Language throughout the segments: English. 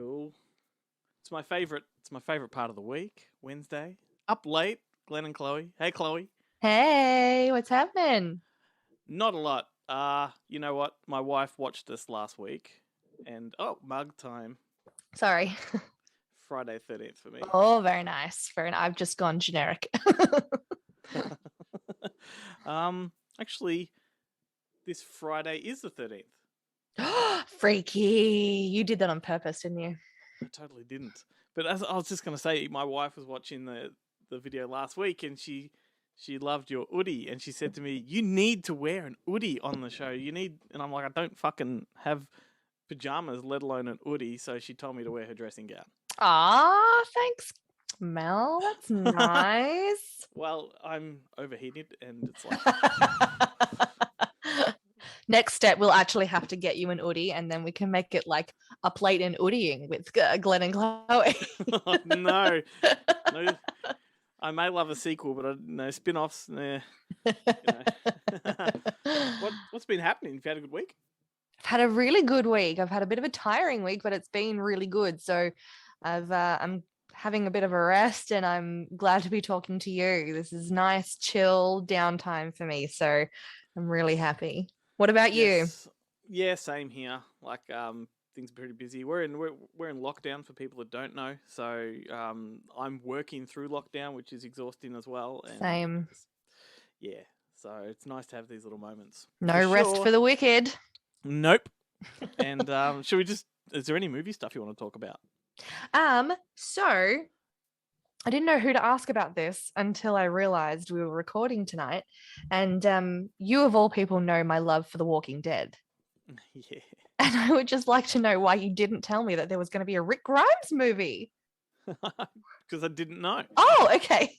Cool. It's my favorite. It's my favorite part of the week. Wednesday. Up late. Glenn and Chloe. Hey, Chloe. Hey, what's happening? Not a lot. You know what? My wife watched this last week, and mug time. Sorry. Friday 13th for me. Oh, very nice. Very nice. I've just gone generic. Actually, this Friday is the 13th. Freaky. You did that on purpose, didn't you? I totally didn't. But as I was just going to say, my wife was watching the video last week, and she loved your hoodie, and she said to me, "You need to wear an hoodie on the show. You need," and I'm like, "I don't fucking have pajamas, let alone an hoodie." So she told me to wear her dressing gown. Ah, thanks, Mel. That's nice. Well, I'm overheated, and it's like next step, we'll actually have to get you an hoodie, and then we can make it like a plate and hoodieing with Glenn and Chloe. Oh, no. I may love a sequel, but no spin-offs. Nah. What's been happening? Have you had a good week? I've had a really good week. I've had a bit of a tiring week, but it's been really good. So I'm having a bit of a rest, and I'm glad to be talking to you. This is nice, chill downtime for me. So I'm really happy. What about you? Yeah, same here. Like things are pretty busy. We're in lockdown for people that don't know. So I'm working through lockdown, which is exhausting as well. And Same. Yeah. So it's nice to have these little moments. No rest for the wicked. Nope. And should we just? Is there any movie stuff you want to talk about? So I didn't know who to ask about this until I realized we were recording tonight. And you of all people know my love for The Walking Dead. Yeah. And I would just like to know why you didn't tell me that there was going to be a Rick Grimes movie. Because I didn't know. Oh, okay.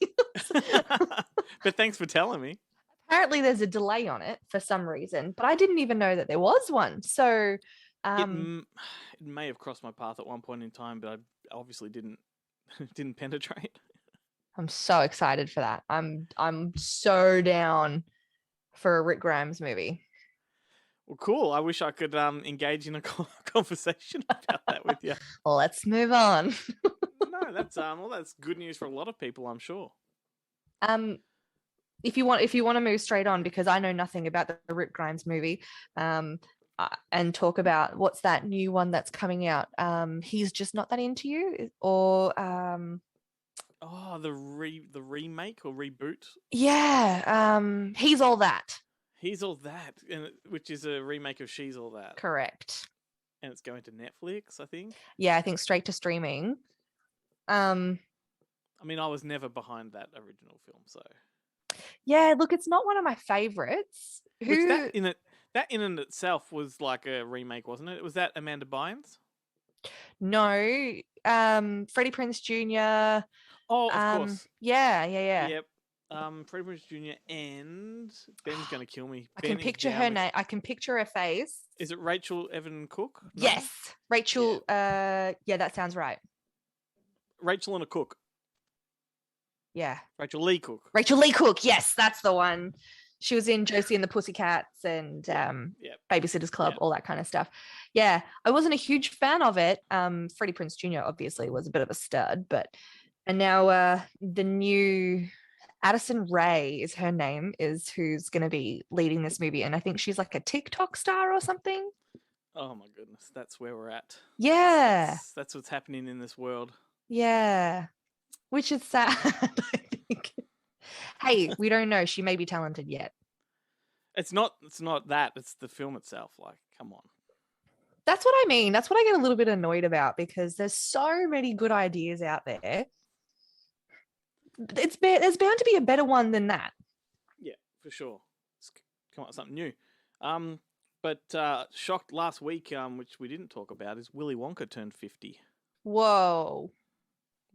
But thanks for telling me. Apparently there's a delay on it for some reason, but I didn't even know that there was one. So it may have crossed my path at one point in time, but I obviously didn't penetrate. I'm so excited for that. I'm so down for a Rick Grimes movie. Well, cool. I wish I could engage in a conversation about that with you. Let's move on. No, that's good news for a lot of people, I'm sure. If you want to move straight on, because I know nothing about the Rick Grimes movie, and talk about what's that new one that's coming out. He's just not that into you, or the remake or reboot. Yeah, He's All That. He's All That, which is a remake of She's All That. Correct. And it's going to Netflix, I think. Yeah, I think straight to streaming. I mean, I was never behind that original film, so. Yeah, look, it's not one of my favorites. That in and itself was like a remake, wasn't it? Was that Amanda Bynes? No, Freddie Prinze Jr. Oh, of course. Yeah. Yep. Freddie Prinze Jr. and Ben's gonna kill me. I can picture her name. I can picture her face. Is it Rachel Evan Cook? No? Yes, Rachel. Yeah, that sounds right. Rachel and a Cook. Yeah. Rachel Lee Cook. Yes, that's the one. She was in Josie and the Pussycats and Babysitter's Club, all that kind of stuff. Yeah, I wasn't a huge fan of it. Freddie Prinze Jr. obviously was a bit of a stud, and now the new Addison Rae is her name, is who's going to be leading this movie. And I think she's like a TikTok star or something. Oh my goodness, that's where we're at. Yeah. That's what's happening in this world. Yeah. Which is sad, I think. Hey, we don't know. She may be talented yet. It's not that. It's the film itself. Like, come on. That's what I mean. That's what I get a little bit annoyed about, because there's so many good ideas out there. There's bound to be a better one than that. Yeah, for sure. Let's come up with something new. But shocked last week, which we didn't talk about, is Willy Wonka turned 50. Whoa.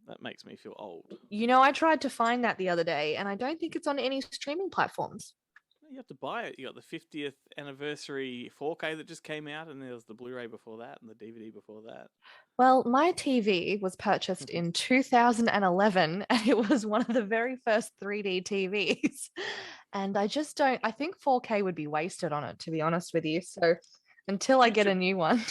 That makes me feel old. You know, I tried to find that the other day, and I don't think it's on any streaming platforms. You have to buy it. You got the 50th anniversary 4K that just came out, and there was the Blu-ray before that and the DVD before that. Well, my TV was purchased in 2011, and it was one of the very first 3D TVs. And I think 4K would be wasted on it, to be honest with you. So until I get a new one.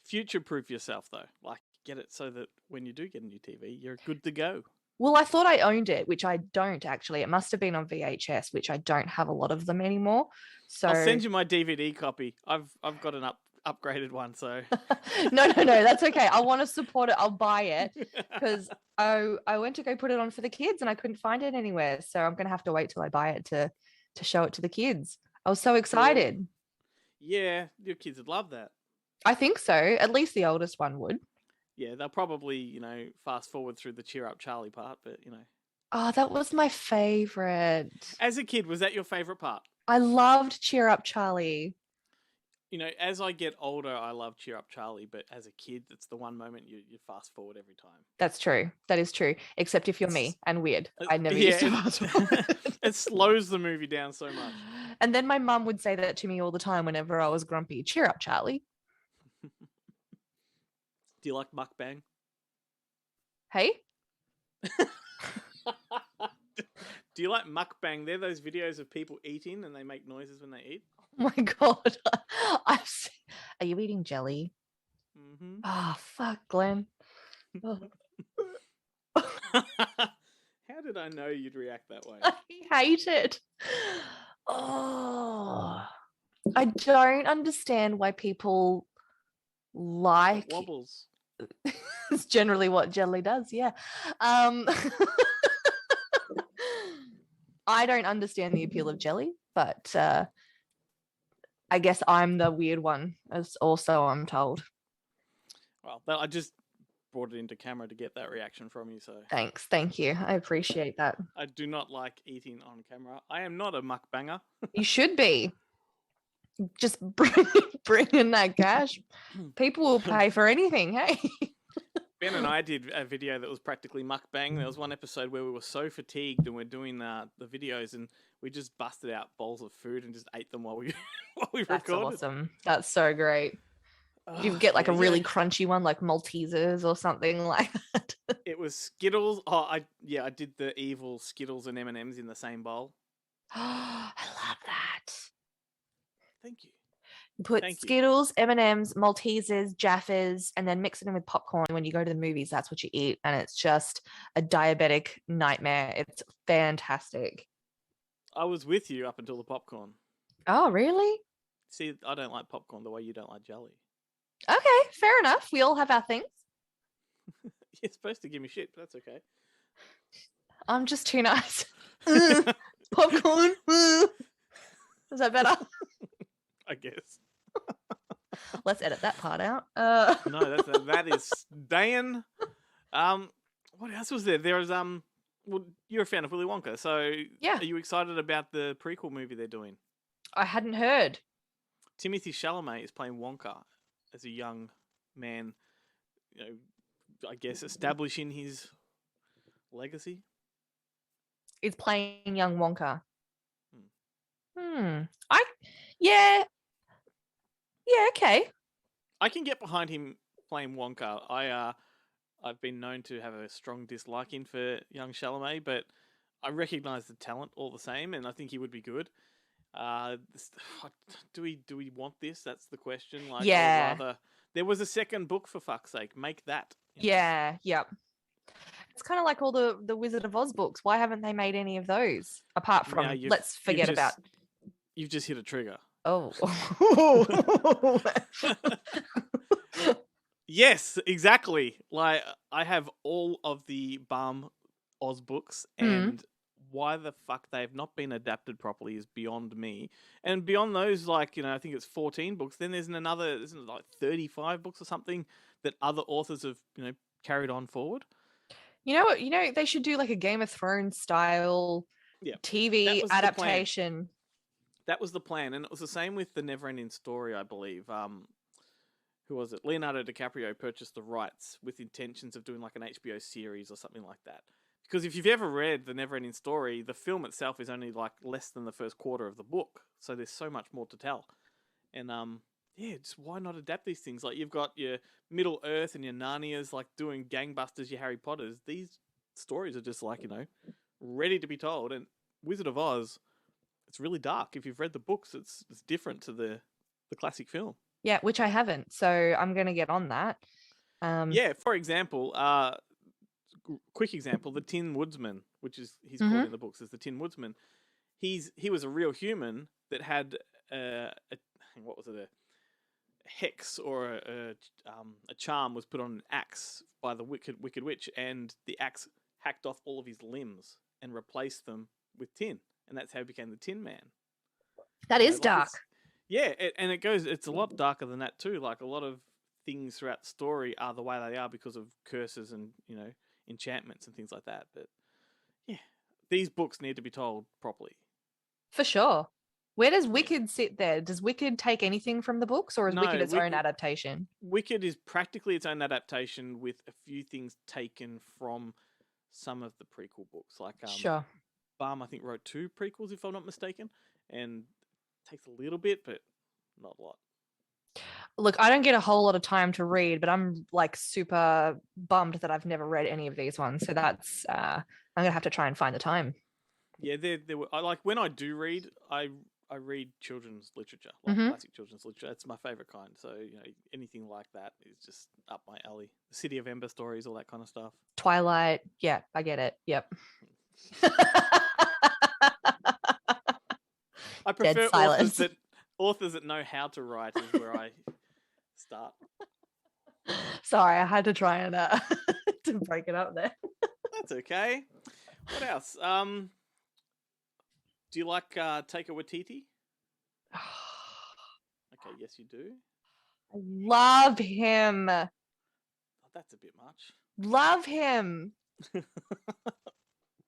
future-proof yourself though. Like, get it so that when you do get a new TV, you're good to go. Well, I thought I owned it, which I don't actually. It must have been on VHS, which I don't have a lot of them anymore. So I'll send you my DVD copy. I've got an upgraded one, so no, that's okay. I want to support it. I'll buy it because I went to go put it on for the kids and I couldn't find it anywhere. So I'm gonna have to wait till I buy it to show it to the kids. I was so excited. Yeah, your kids would love that. I think so. At least the oldest one would. Yeah, they'll probably, fast forward through the Cheer Up Charlie part, but, Oh, that was my favorite. As a kid, was that your favorite part? I loved Cheer Up Charlie. As I get older, I love Cheer Up Charlie, but as a kid, it's the one moment you fast forward every time. That's true. That is true. Except if you're me and weird. I never used to fast forward. It slows the movie down so much. And then my mum would say that to me all the time whenever I was grumpy. Cheer up, Charlie. Do you like mukbang? Hey? Do you like mukbang? They're those videos of people eating and they make noises when they eat. Oh my God. Are you eating jelly? Mm-hmm. Oh, fuck, Glenn. Oh. How did I know you'd react that way? I hate it. Oh, I don't understand why people like it wobbles. It's generally what jelly does. Yeah. I don't understand the appeal of jelly, but I guess I'm the weird one, as also I'm told. Well, I just brought it into camera to get that reaction from you, so thanks. Thank you. I appreciate that. I do not like eating on camera. I am not a mukbanger. You should be. Just bring in that cash. People will pay for anything, hey? Ben and I did a video that was practically mukbang. There was one episode where we were so fatigued and we're doing the videos and we just busted out bowls of food and just ate them while we recorded. That's awesome. That's so great. Did you get like a really crunchy one, like Maltesers or something like that? It was Skittles. Oh, I did the evil Skittles and M&Ms in the same bowl. I love that. Thank you. Put Skittles, M&Ms, Maltesers, Jaffas, and then mix it in with popcorn. When you go to the movies, that's what you eat. And it's just a diabetic nightmare. It's fantastic. I was with you up until the popcorn. Oh, really? See, I don't like popcorn the way you don't like jelly. Okay, fair enough. We all have our things. You're supposed to give me shit, but that's okay. I'm just too nice. Popcorn. Is that better? I guess. Let's edit that part out. No, that is Dan. What else was there? There was well, you're a fan of Willy Wonka, so yeah. Are you excited about the prequel movie they're doing? I hadn't heard. Timothée Chalamet is playing Wonka as a young man, I guess establishing his legacy. He's playing young Wonka. Yeah, okay. I can get behind him playing Wonka. I've been known to have a strong disliking for young Chalamet, but I recognise the talent all the same, and I think he would be good. Do we want this? That's the question. Like, yeah. There was a second book, for fuck's sake. Make that. Yeah. Yep. It's kind of like all the Wizard of Oz books. Why haven't they made any of those? Apart from, let's forget about. You've just hit a trigger. Oh. Yes, exactly. Like, I have all of the Balm Oz books, and why the fuck they've not been adapted properly is beyond me. And beyond those, like, I think it's 14 books. Then there's isn't it like 35 books or something that other authors have, carried on forward. You know what? They should do like a Game of Thrones style TV adaptation. That was the plan, and it was the same with the Neverending Story, I believe. Who was it? Leonardo DiCaprio purchased the rights with intentions of doing like an HBO series or something like that. Because if you've ever read the Neverending Story, the film itself is only like less than the first quarter of the book, so there's so much more to tell. And just why not adapt these things? Like, you've got your Middle Earth and your Narnias like doing gangbusters, your Harry Potters. These stories are just like, ready to be told. And Wizard of Oz, it's really dark. If you've read the books, it's different to the classic film. Yeah, which I haven't. So I'm going to get on that. Yeah, for example, quick example, the Tin Woodsman, which is he's called in the books as the Tin Woodsman. He was a real human that had what was it, a hex or a charm was put on an axe by the wicked witch, and the axe hacked off all of his limbs and replaced them with tin, and that's how he became the Tin Man. That is Like dark. and it's a lot darker than that too. Like a lot of things throughout the story are the way they are because of curses and enchantments and things like that. But yeah, these books need to be told properly. For sure. Where does Wicked sit there? Does Wicked take anything from the books, or is Wicked its own adaptation? Wicked is practically its own adaptation with a few things taken from some of the prequel books. Like Sure. Baum, I think, wrote 2 prequels, if I'm not mistaken, and takes a little bit, but not a lot. Look, I don't get a whole lot of time to read, but I'm like super bummed that I've never read any of these ones. So that's I'm gonna have to try and find the time. Yeah, there were. I like when I do read, I read children's literature, like classic children's literature. It's my favorite kind. So anything like that is just up my alley. The City of Ember stories, all that kind of stuff. Twilight, yeah, I get it. Yep. I prefer authors that know how to write is where I start. Sorry, I had to try and to break it up there. That's okay. What else? Do you like Taika Waititi? Okay, yes, you do. I love him. Oh, that's a bit much. Love him.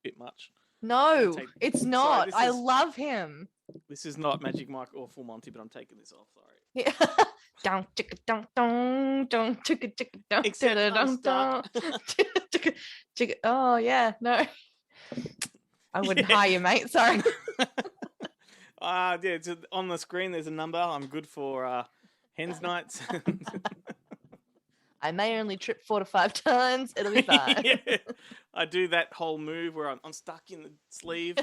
Bit much. No, it's not. I love him. This is not Magic Mike or Full Monty, but I'm taking this off. Sorry. Yeah. Don't chicka don't don't chicka chicka don't. Oh yeah, no. I wouldn't hire you, mate. Sorry. Yeah, on the screen there's a number. I'm good for hens nights. I may only trip 4 to 5 times. It'll be fine. Yeah. I do that whole move where I'm stuck in the sleeve.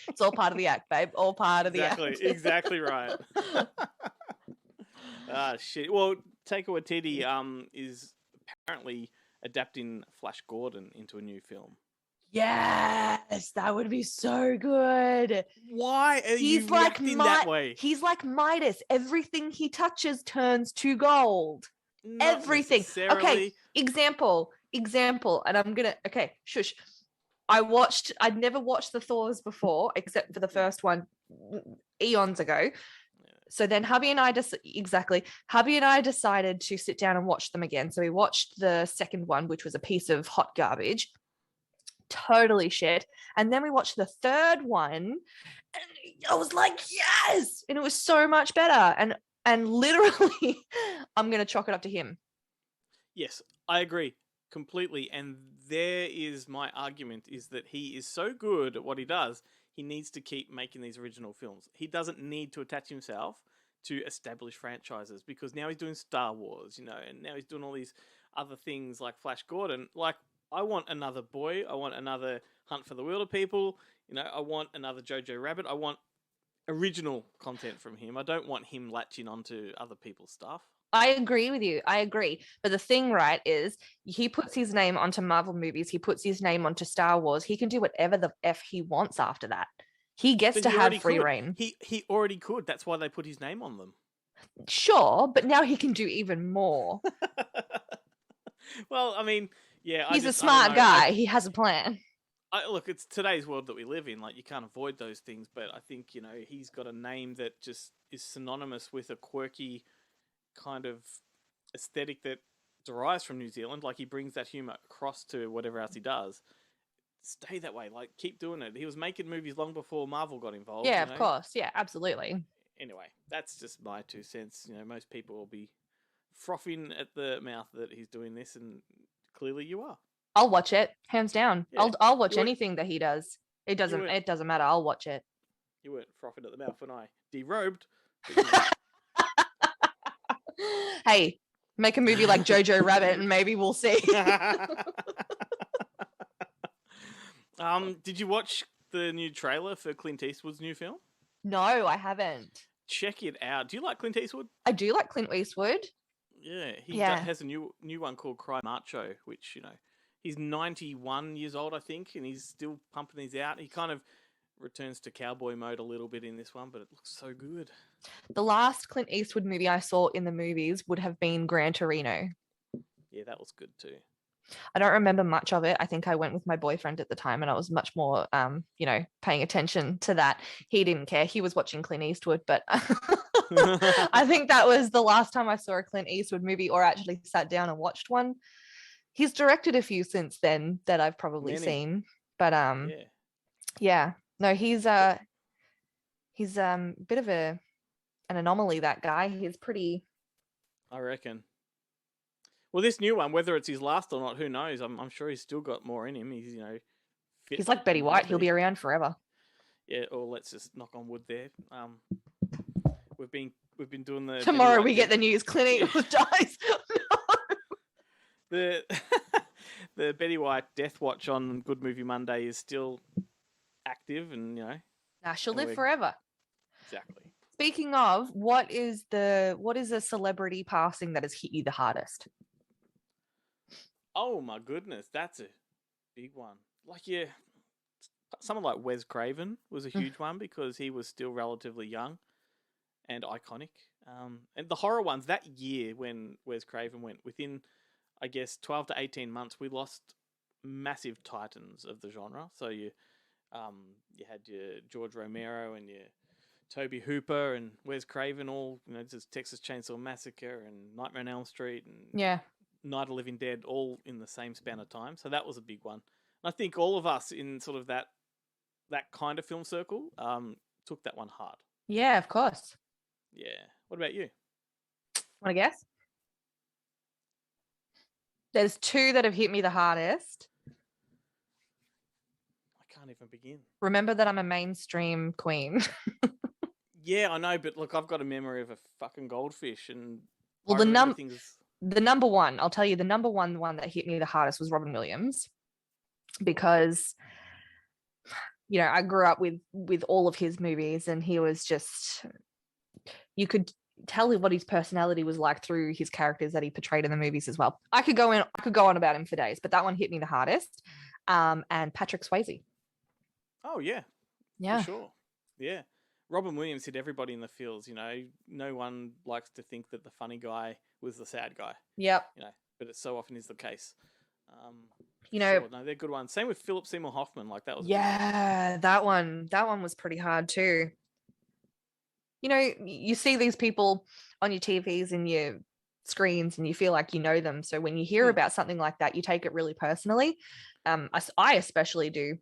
It's all part of the act, babe. All part of the act. Exactly right. Shit. Well, Taika Waititi is apparently adapting Flash Gordon into a new film. Yes, that would be so good. Why are you reacting that way? He's like Midas. Everything he touches turns to gold. Not everything. Necessarily. Okay, example. And I'm gonna shush. I'd never watched the Thors before, except for the first one eons ago. So then hubby and I decided to sit down and watch them again. So we watched the second one, which was a piece of hot garbage. Totally shit. And then we watched the third one and I was like, yes, and it was so much better. And literally I'm gonna chalk it up to him. Yes, I agree completely. And there is my argument, is that he is so good at what he does, he needs to keep making these original films. He doesn't need to attach himself to established franchises, because now he's doing Star Wars, and now he's doing all these other things like Flash Gordon. Like, I want another Boy. I want another Hunt for the Wilder People. I want another Jojo Rabbit. I want original content from him. I don't want him latching onto other people's stuff. I agree with you. I agree. But the thing, right, is he puts his name onto Marvel movies. He puts his name onto Star Wars. He can do whatever the F he wants after that. He gets to have free reign. He already could. That's why they put his name on them. Sure, but now he can do even more. Well, I mean, yeah. He's a smart guy. He has a plan. Look, it's today's world that we live in. Like, you can't avoid those things. But I think, he's got a name that just is synonymous with a quirky kind of aesthetic that derives from New Zealand. Like, he brings that humor across to whatever else he does. Stay that way. Like, keep doing it. He was making movies long before Marvel got involved. Yeah, of course. Yeah, absolutely. Anyway, that's just my 2 cents. Most people will be frothing at the mouth that he's doing this, and clearly you are. I'll watch it, hands down. Yeah. I'll watch anything that he does. It doesn't matter. I'll watch it. You weren't frothing at the mouth when I derobed. Hey, make a movie like Jojo Rabbit and maybe we'll see. Did you watch the new trailer for Clint Eastwood's new film? No, I haven't. check it out. Do you like Clint Eastwood? I do like Clint Eastwood. Yeah, he Yeah. has a new one called Cry Macho, which, he's 91 years old, I think, and he's still pumping these out. He kind of returns to cowboy mode a little bit in this one, but it looks so good. The last Clint Eastwood movie I saw in the movies would have been Gran Torino. Yeah, that was good too. I don't remember much of it. I think I went with my boyfriend at the time and I was much more, paying attention to that. He didn't care. He was watching Clint Eastwood, but I think that was the last time I saw a Clint Eastwood movie or actually sat down and watched one. He's directed a few since then that I've probably seen, but yeah. No, he's a bit of an anomaly, that guy. He's pretty, I reckon. Well, this new one, whether it's his last or not, who knows? I'm sure he's still got more in him. He's fit. He's like Betty White. He'll be around forever. Yeah. Or let's just knock on wood there. We've been doing the tomorrow we get the news. Clint Eastwood dies. The Betty White Death Watch on Good Movie Monday is still active, and she'll live forever. Exactly. Speaking of, what is a celebrity passing that has hit you the hardest? Oh my goodness, that's a big one. Someone like Wes Craven was a huge one because he was still relatively young and iconic. And the horror ones that year when Wes Craven went, within, I guess, 12 to 18 months, we lost massive titans of the genre. So you had your George Romero and your Toby Hooper and Wes Craven, all just Texas Chainsaw Massacre and Nightmare on Elm Street and Night of the Living Dead, all in the same span of time. So that was a big one. And I think all of us in sort of that kind of film circle took that one hard. Yeah, of course. Yeah. What about you? Want to guess? There's two that have hit me the hardest. I can't even begin. Remember that I'm a mainstream queen. Yeah, I know, but look, I've got a memory of a fucking goldfish, and the number one, I'll tell you, the number one that hit me the hardest was Robin Williams, because I grew up with all of his movies, and he was just, you could tell what his personality was like through his characters that he portrayed in the movies as well. I could go on about him for days, but that one hit me the hardest. And Patrick Swayze. Oh yeah, for sure. Yeah, Robin Williams hit everybody in the feels. No one likes to think that the funny guy was the sad guy. Yep. But it so often is the case. No, they're good ones. Same with Philip Seymour Hoffman. That was that one was pretty hard too. You see these people on your TVs and your screens and you feel like you know them. So when you hear about something like that, you take it really personally. I especially do,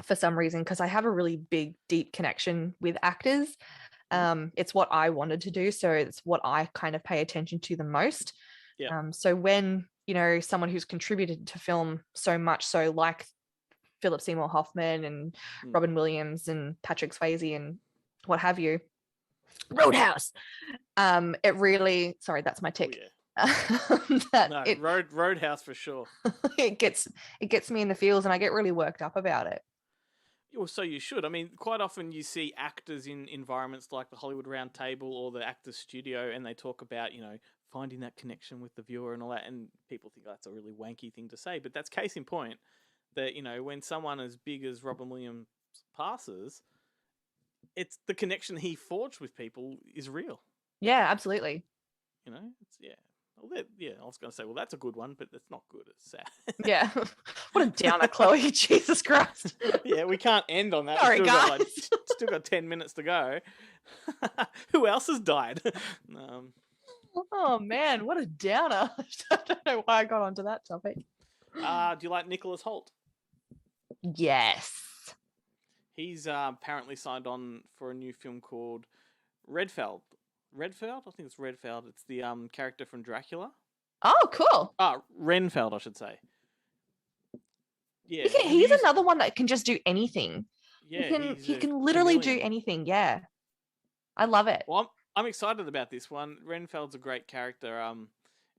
for some reason, because I have a really big, deep connection with actors. It's what I wanted to do. So it's what I kind of pay attention to the most. Yeah. So when, someone who's contributed to film so much, so like Philip Seymour Hoffman and Robin Williams and Patrick Swayze and what have you, Roadhouse. It really, sorry, that's my tick. Oh, yeah. Roadhouse for sure. It gets me in the feels, and I get really worked up about it. Well, so you should. I mean, quite often you see actors in environments like the Hollywood Round Table or the Actors Studio, and they talk about, finding that connection with the viewer and all that, and people think that's a really wanky thing to say, but that's case in point that, when someone as big as Robin Williams passes, it's the connection he forged with people is real. Yeah, absolutely. Well, I was going to say, well, that's a good one, but it's not good. It's sad. Yeah. What a downer, Chloe. Jesus Christ. Yeah, we can't end on that. Sorry, guys. Still got 10 minutes to go. Who else has died? Oh, man, what a downer. I don't know why I got onto that topic. Do you like Nicholas Hoult? Yes. He's apparently signed on for a new film called Redfeld. Redfeld? I think it's Redfeld. It's the character from Dracula. Oh, cool. Renfeld, I should say. Yeah. He's another one that can just do anything. Yeah. He can literally do anything. Yeah. I love it. Well, I'm excited about this one. Renfeld's a great character.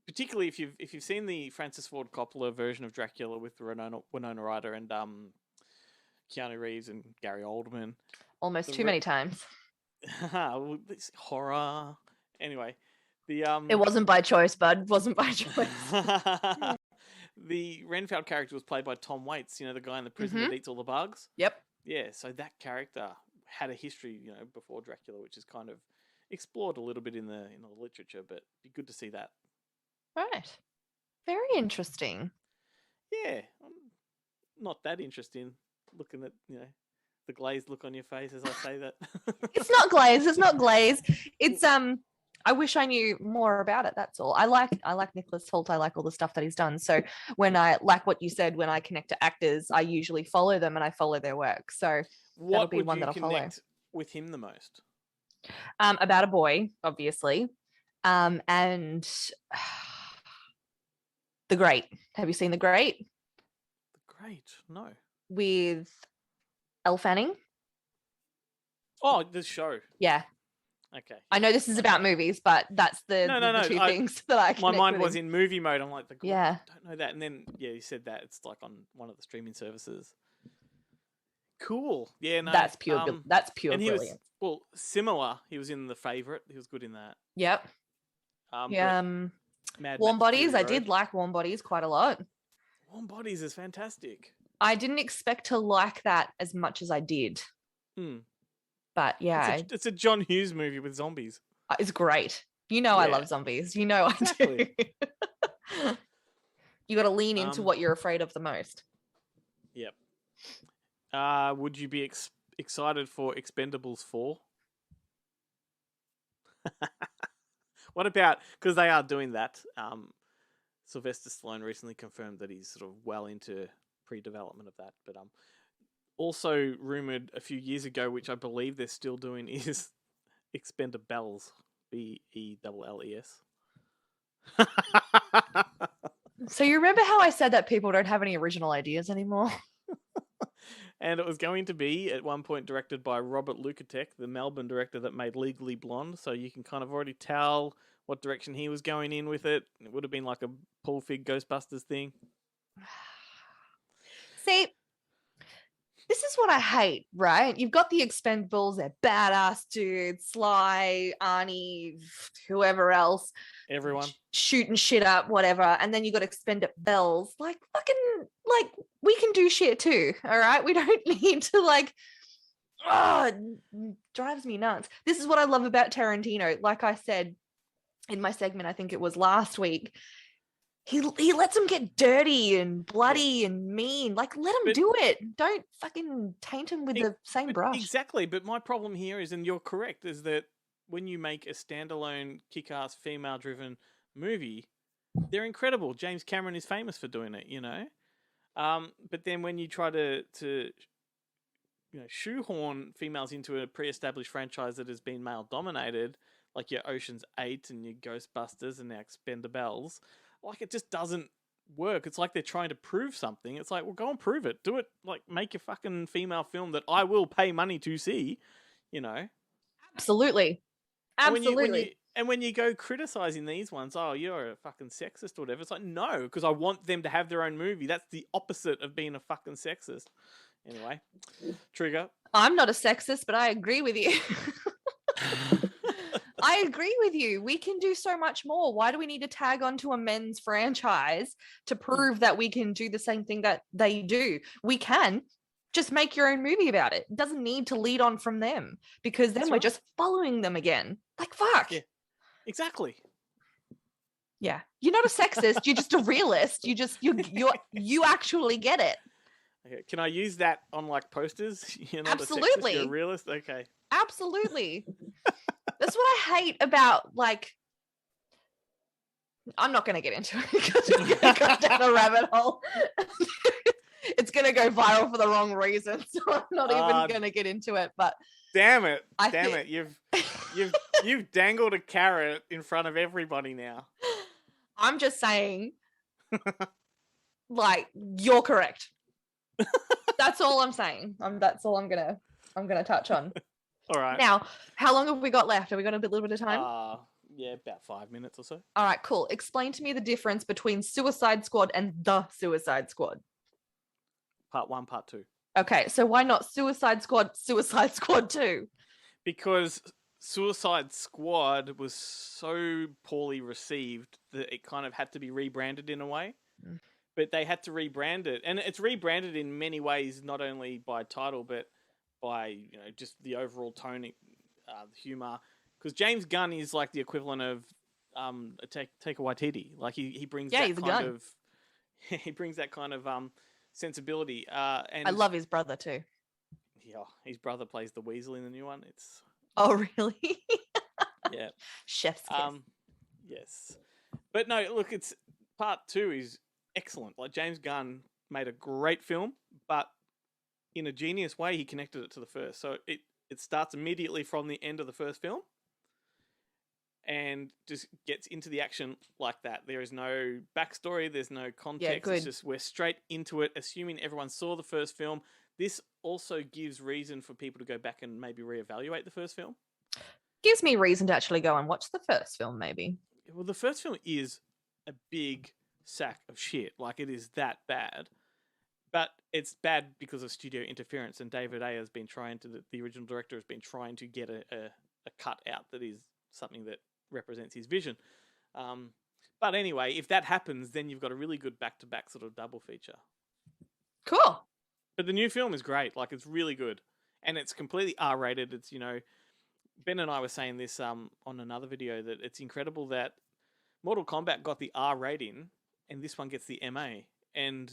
Particularly if you've seen the Francis Ford Coppola version of Dracula with Winona Ryder and Keanu Reeves and Gary Oldman. Almost too many times. This horror. Anyway, It wasn't by choice, bud. It wasn't by choice. The Renfield character was played by Tom Waits, the guy in the prison that eats all the bugs. Yep. Yeah, so that character had a history, before Dracula, which is kind of explored a little bit in the literature, but it'd be good to see that. Right. Very interesting. Yeah, not that interesting. Looking at the glazed look on your face as I say that. It's not glaze. It's not glaze. It's I wish I knew more about it. That's all. I like Nicholas Hoult. I like all the stuff that he's done. So when I like what you said, when I connect to actors, I usually follow them and I follow their work. So that'll be one that I'll follow. With him the most? About a Boy, obviously, and The Great. Have you seen The Great? The Great? No. With Elle Fanning. Oh, the show. Yeah. Okay. I know this is about movies, but that's the two things that I my mind was in movie mode. I'm like, yeah, I don't know that. And then, you said that it's like on one of the streaming services. Cool. Yeah, no. That's pure. That's pure and brilliance. Similar. He was in The Favourite. He was good in that. Yep. Warm Bodies. I did like Warm Bodies quite a lot. Warm Bodies is fantastic. I didn't expect to like that as much as I did. But yeah, it's a John Hughes movie with zombies. It's great. I love zombies. Exactly. I do. You got to lean into what you're afraid of the most. Yep. Would you be excited for Expendables 4? What about, because they are doing that, Sylvester Stallone recently confirmed that he's sort of well into pre-development of that, but also rumored a few years ago, which I believe they're still doing, is Expendables, Belles. So you remember how I said that people don't have any original ideas anymore? And it was going to be, at one point, directed by Robert Lukatek, the Melbourne director that made Legally Blonde, so you can kind of already tell what direction he was going in with it. It would have been like a Paul Fig Ghostbusters thing. See, this is what I hate, right? You've got the Expendables, they're badass dudes, Sly, Arnie, whoever else. Everyone. Shooting shit up, whatever. And then you got Expendables. Like, fucking, like, we can do shit too, all right? We don't need to, drives me nuts. This is what I love about Tarantino. Like I said in my segment, I think it was last week, he lets them get dirty and bloody and mean. Like, let them do it. Don't fucking taint them with the same brush. Exactly. But my problem here is, and you're correct, is that when you make a standalone kick-ass female-driven movie, they're incredible. James Cameron is famous for doing it, But then when you try to shoehorn females into a pre-established franchise that has been male-dominated, like your Ocean's 8 and your Ghostbusters and now Expendables, like, it just doesn't work. It's like they're trying to prove something. It's like, well, go and prove it. Do it. Like, make a fucking female film that I will pay money to see, Absolutely. Absolutely. And when you go criticizing these ones, oh, you're a fucking sexist or whatever, it's like, no, because I want them to have their own movie. That's the opposite of being a fucking sexist. Anyway, Trigger. I'm not a sexist, but I agree with you. I agree with you. We can do so much more. Why do we need to tag onto a men's franchise to prove that we can do the same thing that they do? We can. Just make your own movie about it. It doesn't need to lead on from them, because then we're just following them again. Like, fuck. Yeah, exactly. Yeah. You're not a sexist. You're just a realist. You actually get it. Okay. Can I use that on like posters? You're not Absolutely. A sexist, you're a realist? Okay. Absolutely. That's what I hate about, like, I'm not going to get into it because we're going to go down a rabbit hole. It's going to go viral for the wrong reason, so I'm not even going to get into it. But damn it, you've dangled a carrot in front of everybody now. I'm just saying, like, you're correct. That's all I'm saying. That's all I'm gonna touch on. All right. Now, how long have we got left? Have we got a little bit of time? Yeah, about 5 minutes or so. All right, cool. Explain to me the difference between Suicide Squad and The Suicide Squad. Part 1, Part 2. Okay, so why not Suicide Squad 2? Because Suicide Squad was so poorly received that it kind of had to be rebranded in a way. But they had to rebrand it, and it's rebranded in many ways, not only by title but by just the overall tone, humor. Because James Gunn is like the equivalent of Taika Waititi. Like he brings that kind of he brings that kind of sensibility. And I love his brother too. Yeah, his brother plays the Weasel in the new one. It's really? Yeah, chef's kiss. Yes, but no, look, it's part 2 is excellent. Like James Gunn made a great film, but in a genius way, he connected it to the first. So it starts immediately from the end of the first film and just gets into the action like that. There is no backstory. There's no context. Yeah, good. It's just we're straight into it, assuming everyone saw the first film. This also gives reason for people to go back and maybe reevaluate the first film. Gives me reason to actually go and watch the first film, maybe. Well, the first film is a big sack of shit. Like, it is that bad. But it's bad because of studio interference, and David Ayer has been trying to, the original director has been trying to get a cut out that is something that represents his vision. But anyway, if that happens, then you've got a really good back-to-back sort of double feature. Cool. But the new film is great. Like, it's really good. And it's completely R-rated. It's, Ben and I were saying this on another video, that it's incredible that Mortal Kombat got the R rating and this one gets the MA. And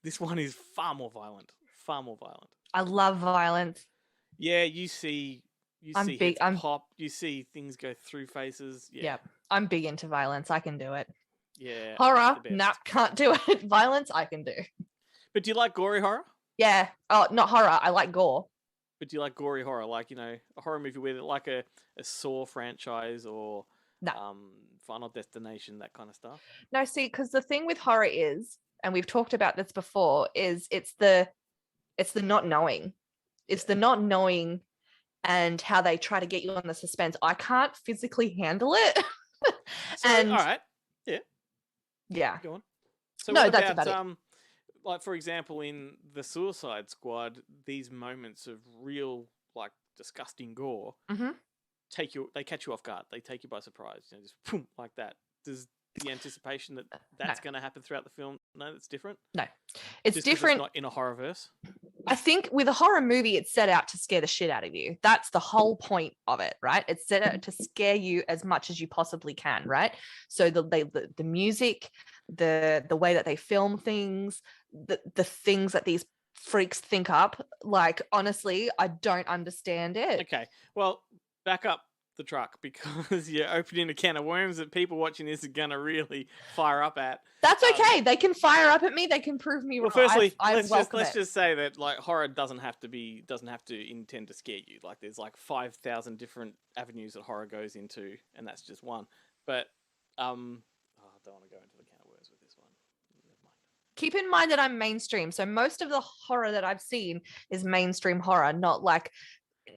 this one is far more violent. Far more violent. I love violence. Yeah, you see heads pop. You see things go through faces. Yeah. I'm big into violence. I can do it. Yeah. Horror, nah, can't do it. Violence, I can do. But do you like gory horror? Yeah. Oh, not horror. I like gore. But do you like gory horror? Like, a horror movie with like a Saw franchise or Final Destination, that kind of stuff? No, see, because the thing with horror is, and we've talked about this before, is it's the not knowing. It's the not knowing and how they try to get you on the suspense. I can't physically handle it. So, all right. Yeah. Yeah. Go on. So no, that's about it. Like, for example, in the Suicide Squad, these moments of real, like, disgusting gore they catch you off guard. They take you by surprise. Just boom, like that. Does the anticipation that's going to happen throughout the film? No, that's different. No, it's just different. It's not in a horror verse. I think with a horror movie, it's set out to scare the shit out of you. That's the whole point of it, right? It's set out to scare you as much as you possibly can, right? So the music, the way that they film things, the things that these freaks think up, like, honestly, I don't understand it. Okay, well, back up the truck, because you're opening a can of worms that people watching this are gonna really fire up at. That's okay. They can fire up at me. They can prove me wrong. Firstly, let's just say that, like, horror doesn't have to intend to scare you. Like, there's like 5,000 different avenues that horror goes into, and that's just one. But I don't want to go into the can of worms with this one. Never mind. Keep in mind that I'm mainstream, so most of the horror that I've seen is mainstream horror, not like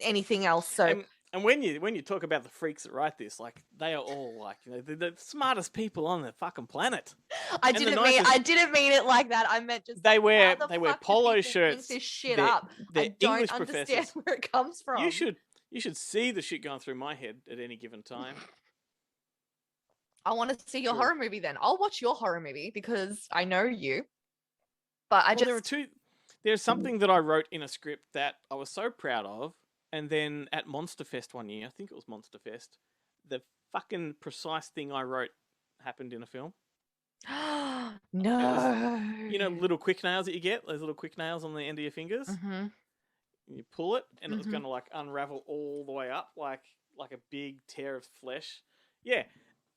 anything else. So. And when you talk about the freaks that write this, like, they are all like, the smartest people on the fucking planet. I didn't mean it like that. I meant just they wear polo shirts. This shit up. I don't English understand professors. where it comes from. You should see the shit going through my head at any given time. I want to see your horror movie then. I'll watch your horror movie because I know you. But there's something that I wrote in a script that I was so proud of. And then at Monster Fest one year, I think it was Monster Fest, the fucking precise thing I wrote happened in a film. No. Little quick nails that you get, those little quick nails on the end of your fingers. Mm-hmm. You pull it, and it was going to, like, unravel all the way up, like a big tear of flesh. Yeah,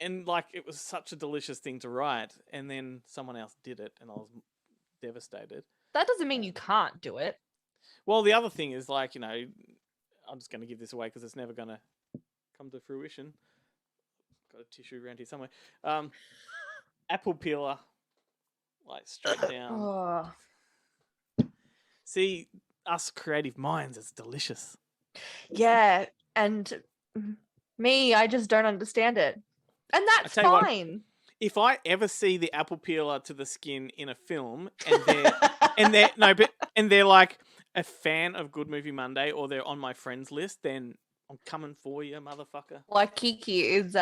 and, like, it was such a delicious thing to write, and then someone else did it, and I was devastated. That doesn't mean you can't do it. Well, the other thing is, like, I'm just going to give this away because it's never going to come to fruition. Got a tissue around here somewhere. Apple peeler, like, straight down. Oh. See, us creative minds, it's delicious. Yeah, and me, I just don't understand it. And that's fine. What, if I ever see the apple peeler to the skin in a film, and they're like a fan of Good Movie Monday, or they're on my friends list, then I'm coming for you, motherfucker. Waikiki is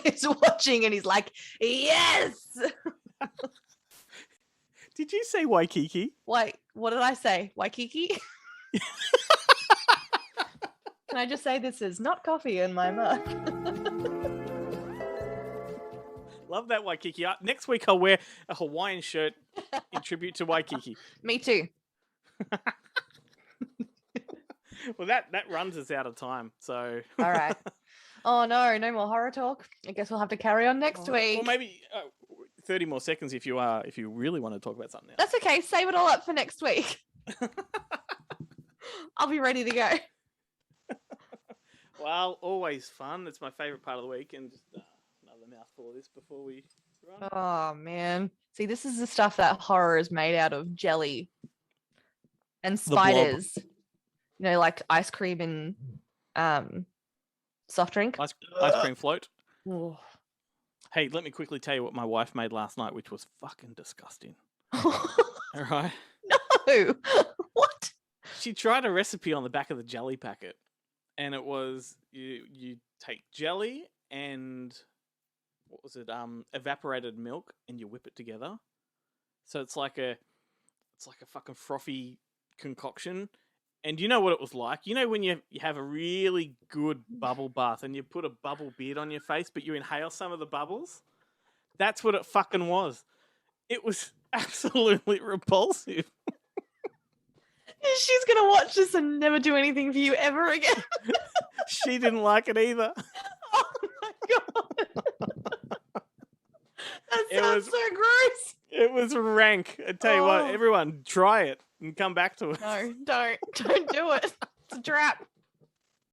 is watching and he's like, yes. Did you say Waikiki? Wait, what did I say? Waikiki? Can I just say this is not coffee in my mug? Love that Waikiki. Next week I'll wear a Hawaiian shirt in tribute to Waikiki. Me too. Well, that runs us out of time. So all right. Oh no more horror talk. I guess we'll have to carry on next week. Or maybe 30 more seconds if you really want to talk about something else. That's okay. Save it all up for next week. I'll be ready to go. Well, always fun. It's my favorite part of the week, and just another mouthful of this before we run. Oh man. See, this is the stuff that horror is made out of: jelly and spiders. You know, like ice cream and soft drink. Ice cream float. Oh. Hey, let me quickly tell you what my wife made last night, which was fucking disgusting. All right? No. What? She tried a recipe on the back of the jelly packet, and it was you take jelly and what was it? Evaporated milk, and you whip it together. So it's like a fucking frothy concoction. And you know what it was like? You know when you have a really good bubble bath and you put a bubble beard on your face, but you inhale some of the bubbles? That's what it fucking was. It was absolutely repulsive. She's going to watch this and never do anything for you ever again. She didn't like it either. Oh my God. That sounds so gross. It was rank. I tell you what, everyone, try it and come back to us. No, don't do it. It's a trap.